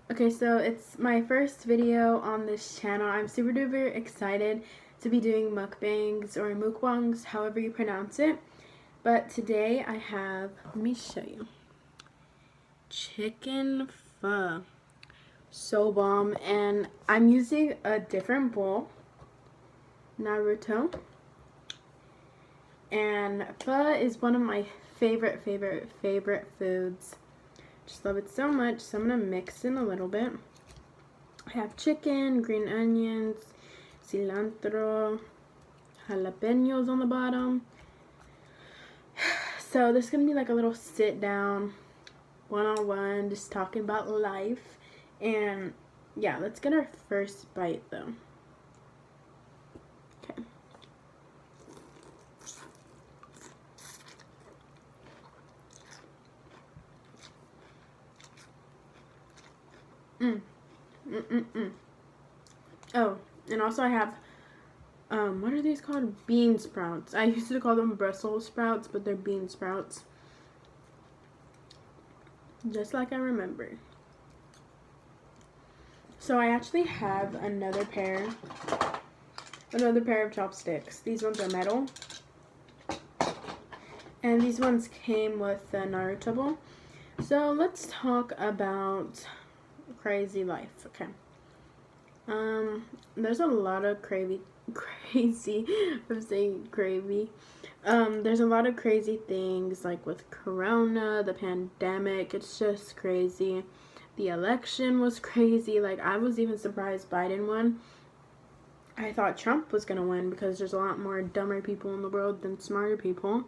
Okay, so it's my first video on this channel. I'm super duper excited to be doing mukbangs or mukbangs, however you pronounce it. But today I have, let me show you, chicken pho. So bomb. And I'm using a different bowl, Naruto. And pho is one of my favorite foods. Just love it so much. So I'm going to mix in a little bit. I have chicken, green onions, cilantro, jalapenos on the bottom. So this is going to be like a little sit down, one-on-one, just talking about life. And yeah, let's get our first bite though. Okay. Oh, and also I have, what are these called? Bean sprouts. I used to call them Brussels sprouts, but they're bean sprouts. Just like I remember. So I actually have another pair of chopsticks. These ones are metal. And these ones came with the Naruto bowl. So let's talk about crazy life, okay? There's a lot of I'm saying gravy. There's a lot of crazy things, like with Corona, the pandemic. It's just crazy. The election was crazy. Like, I was even surprised Biden won. I thought Trump was gonna win because there's a lot more dumber people in the world than smarter people.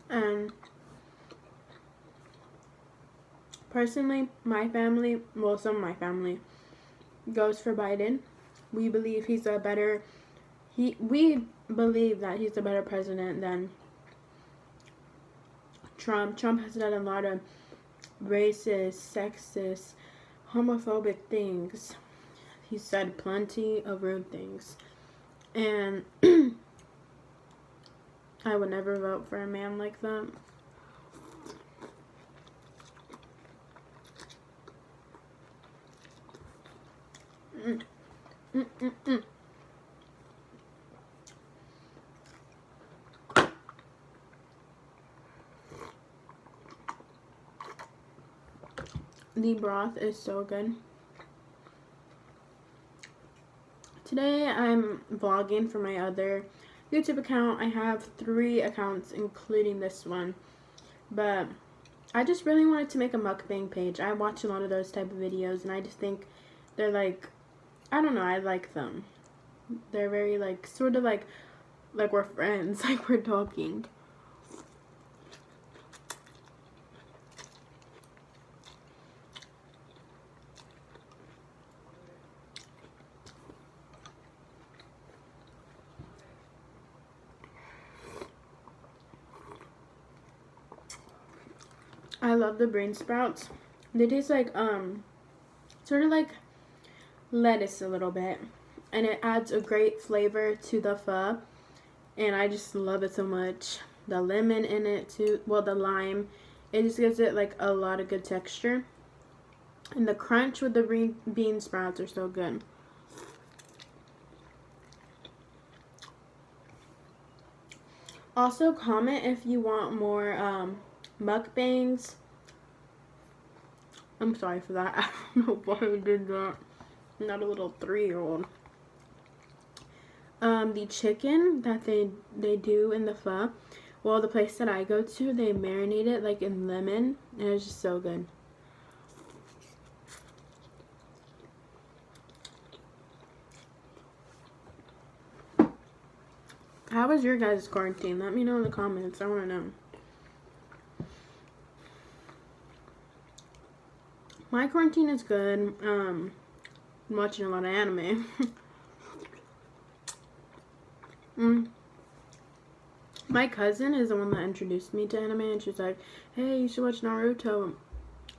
And personally, my family, well, some of my family goes for Biden. We believe we believe that he's a better president than Trump. Trump has done a lot of racist, sexist, homophobic things. He said plenty of rude things. And I would never vote for a man like that. The broth is so good. Today I'm vlogging for my other YouTube account. I have 3 accounts including this one. But I just really wanted to make a mukbang page. I watch a lot of those type of videos and I just think they're like, I don't know, I like them. They're very like, sort of like we're friends, like we're talking. I love the bean sprouts. They taste like, sort of like lettuce a little bit. And it adds a great flavor to the pho. And I just love it so much. The lemon in it too, well, the lime. It just gives it like a lot of good texture. And the crunch with the bean sprouts are so good. Also, comment if you want more mukbangs. I'm sorry for that. I don't know why I did that. I'm not a little 3-year-old. The chicken that they do in the pho, well, the place that I go to, they marinate it like in lemon, and it's just so good. How was your guys' quarantine? Let me know in the comments. I want to know. My quarantine is good. I'm watching a lot of anime. My cousin is the one that introduced me to anime, and she's like, hey, you should watch Naruto.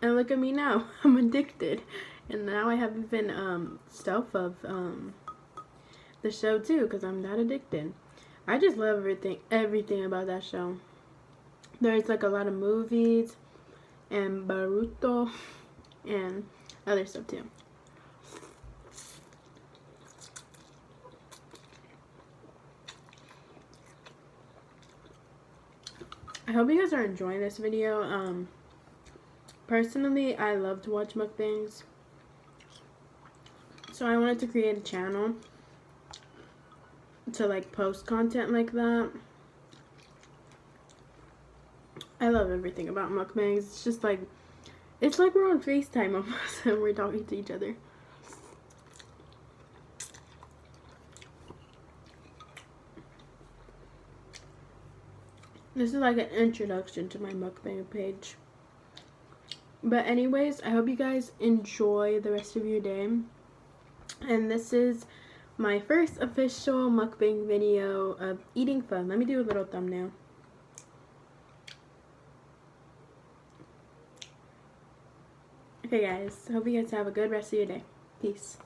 And look at me now. I'm addicted. And now I have even stuff of the show too, because I'm that addicted. I just love everything about that show. There's like a lot of movies and Baruto and other stuff too. I hope you guys are enjoying this video. Personally, I love to watch mukbangs, so I wanted to create a channel to like post content like that. I love everything about mukbangs. It's just like, it's like we're on FaceTime almost and we're talking to each other. This is like an introduction to my mukbang page. But anyways, I hope you guys enjoy the rest of your day. And this is my first official mukbang video of eating fun. Let me do a little thumbnail. Okay guys, hope you guys have a good rest of your day. Peace.